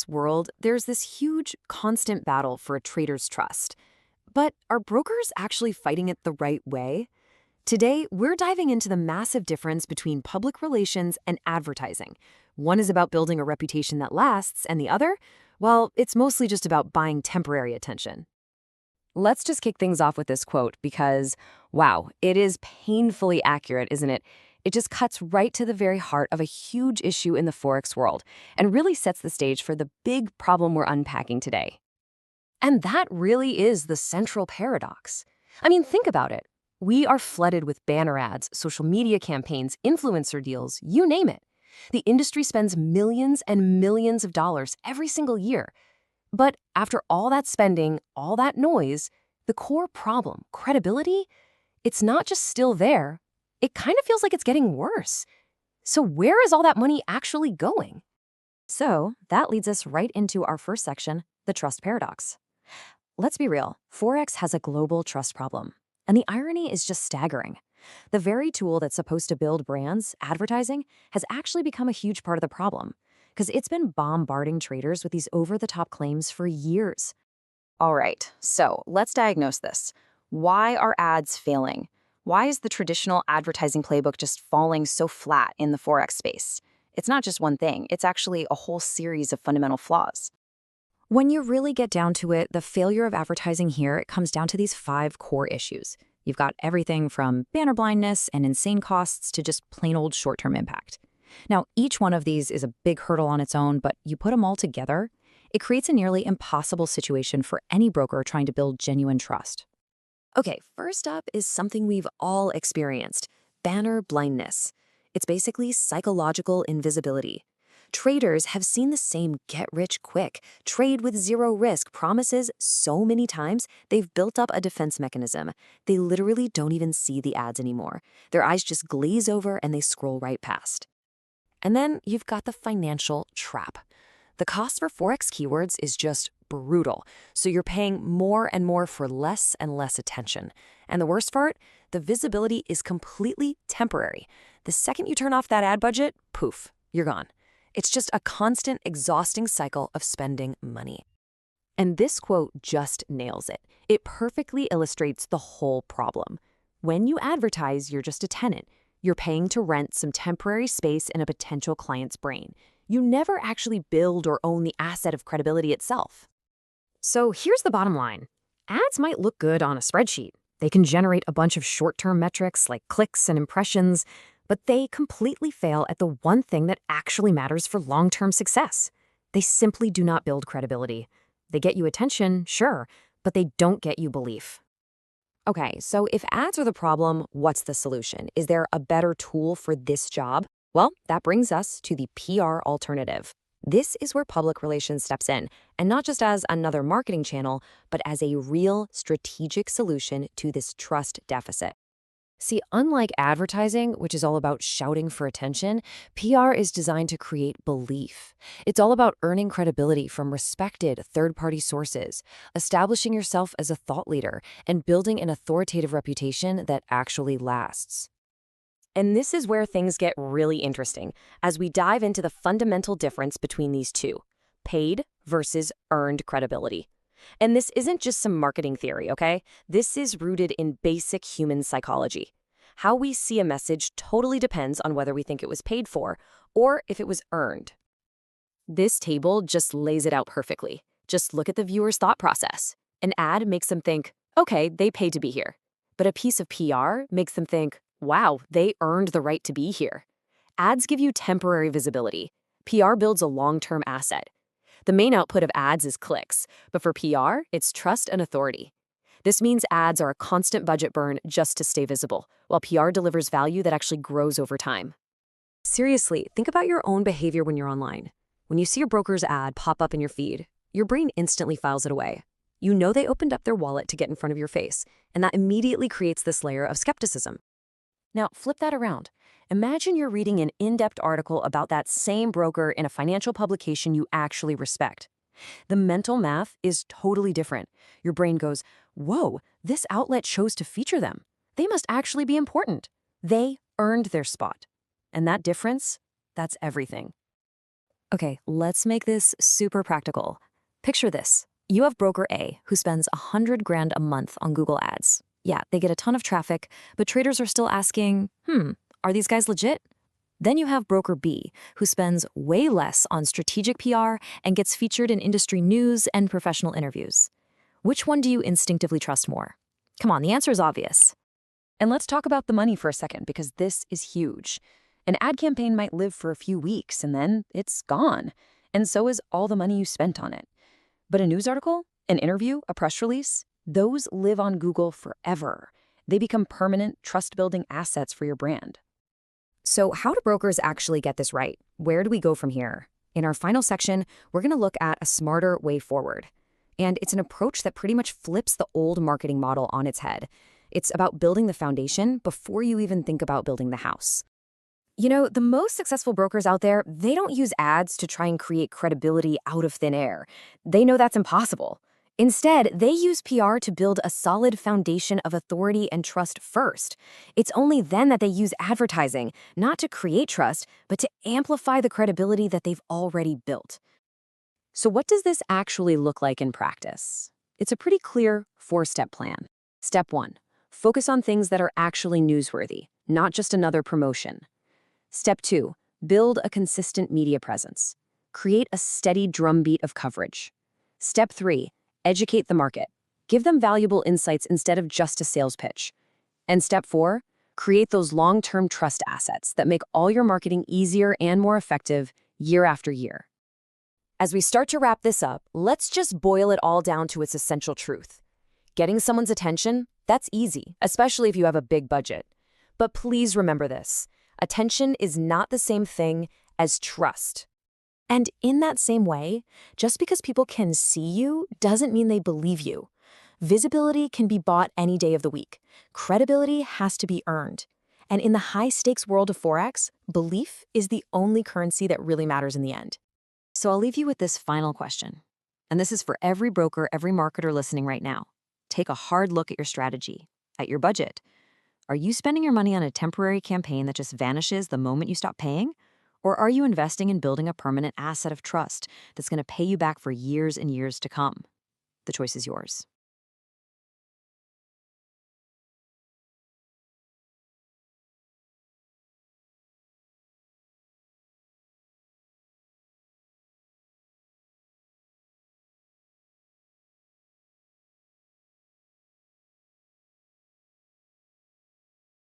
Forex world, there's this huge, constant battle for a trader's trust. But are brokers actually fighting it the right way? Today, we're diving into the massive difference between public relations and advertising. One is about building a reputation that lasts, and the other, well, it's mostly just about buying temporary attention. Let's just kick things off with this quote because, wow, it is painfully accurate, isn't it? It just cuts right to the very heart of a huge issue in the Forex world and really sets the stage for the big problem we're unpacking today. And that really is the central paradox. I mean, think about it. We are flooded with banner ads, social media campaigns, influencer deals, you name it. The industry spends millions and millions of dollars every single year. But after all that spending, all that noise, the core problem, credibility, it's not just still there. It kind of feels like it's getting worse. So where is all that money actually going? So that leads us right into our first section, the trust paradox. Let's be real, Forex has a global trust problem. And the irony is just staggering. The very tool that's supposed to build brands, advertising, has actually become a huge part of the problem, because it's been bombarding traders with these over-the-top claims for years. All right, so let's diagnose this. Why are ads failing? Why is the traditional advertising playbook just falling so flat in the Forex space? It's not just one thing, it's actually a whole series of fundamental flaws. When you really get down to it, the failure of advertising here, it comes down to these 5 core issues. You've got everything from banner blindness and insane costs to just plain old short-term impact. Now, each one of these is a big hurdle on its own, but you put them all together, it creates a nearly impossible situation for any broker trying to build genuine trust. Okay, first up is something we've all experienced, banner blindness. It's basically psychological invisibility. Traders have seen the same get-rich-quick, trade with zero risk promises so many times, they've built up a defense mechanism. They literally don't even see the ads anymore. Their eyes just glaze over and they scroll right past. And then you've got the financial trap. The cost for Forex keywords is just brutal, so you're paying more and more for less and less attention. And the worst part, the visibility is completely temporary. The second you turn off that ad budget, poof, you're gone. It's just a constant, exhausting cycle of spending money. And this quote just nails it. It perfectly illustrates the whole problem. When you advertise, you're just a tenant. You're paying to rent some temporary space in a potential client's brain. You never actually build or own the asset of credibility itself. So here's the bottom line. Ads might look good on a spreadsheet. They can generate a bunch of short-term metrics like clicks and impressions, but they completely fail at the one thing that actually matters for long-term success. They simply do not build credibility. They get you attention, sure, but they don't get you belief. Okay, so if ads are the problem, what's the solution? Is there a better tool for this job? Well, that brings us to the PR alternative. This is where public relations steps in, and not just as another marketing channel, but as a real strategic solution to this trust deficit. See, unlike advertising, which is all about shouting for attention, PR is designed to create belief. It's all about earning credibility from respected third-party sources, establishing yourself as a thought leader, and building an authoritative reputation that actually lasts. And this is where things get really interesting as we dive into the fundamental difference between these two, paid versus earned credibility. And this isn't just some marketing theory, okay? This is rooted in basic human psychology. How we see a message totally depends on whether we think it was paid for or if it was earned. This table just lays it out perfectly. Just look at the viewer's thought process. An ad makes them think, okay, they paid to be here. But a piece of PR makes them think, wow, they earned the right to be here. Ads give you temporary visibility. PR builds a long-term asset. The main output of ads is clicks, but for PR, it's trust and authority. This means ads are a constant budget burn just to stay visible, while PR delivers value that actually grows over time. Seriously, think about your own behavior when you're online. When you see a broker's ad pop up in your feed, your brain instantly files it away. You know they opened up their wallet to get in front of your face, and that immediately creates this layer of skepticism. Now, flip that around. Imagine you're reading an in-depth article about that same broker in a financial publication you actually respect. The mental math is totally different. Your brain goes, whoa, this outlet chose to feature them. They must actually be important. They earned their spot. And that difference, that's everything. Okay, let's make this super practical. Picture this. You have broker A who spends 100 grand a month on Google Ads. Yeah, they get a ton of traffic, but traders are still asking, are these guys legit? Then you have broker B, who spends way less on strategic PR and gets featured in industry news and professional interviews. Which one do you instinctively trust more? Come on, the answer is obvious. And let's talk about the money for a second, because this is huge. An ad campaign might live for a few weeks and then it's gone. And so is all the money you spent on it. But a news article, an interview, a press release, those live on Google forever. They become permanent, trust-building assets for your brand. So how do brokers actually get this right? Where do we go from here? In our final section, we're going to look at a smarter way forward. And it's an approach that pretty much flips the old marketing model on its head. It's about building the foundation before you even think about building the house. You know, the most successful brokers out there, they don't use ads to try and create credibility out of thin air. They know that's impossible. Instead, they use PR to build a solid foundation of authority and trust first. It's only then that they use advertising, not to create trust, but to amplify the credibility that they've already built. So what does this actually look like in practice? It's a pretty clear 4-step plan. Step 1, focus on things that are actually newsworthy, not just another promotion. Step 2, build a consistent media presence. Create a steady drumbeat of coverage. Step 3, educate the market. Give them valuable insights instead of just a sales pitch. And step 4, create those long-term trust assets that make all your marketing easier and more effective year after year. As we start to wrap this up, let's just boil it all down to its essential truth. Getting someone's attention, that's easy, especially if you have a big budget. But please remember this. Attention is not the same thing as trust. And in that same way, just because people can see you doesn't mean they believe you. Visibility can be bought any day of the week. Credibility has to be earned. And in the high-stakes world of Forex, belief is the only currency that really matters in the end. So I'll leave you with this final question. And this is for every broker, every marketer listening right now. Take a hard look at your strategy, at your budget. Are you spending your money on a temporary campaign that just vanishes the moment you stop paying? Or are you investing in building a permanent asset of trust that's going to pay you back for years and years to come? The choice is yours.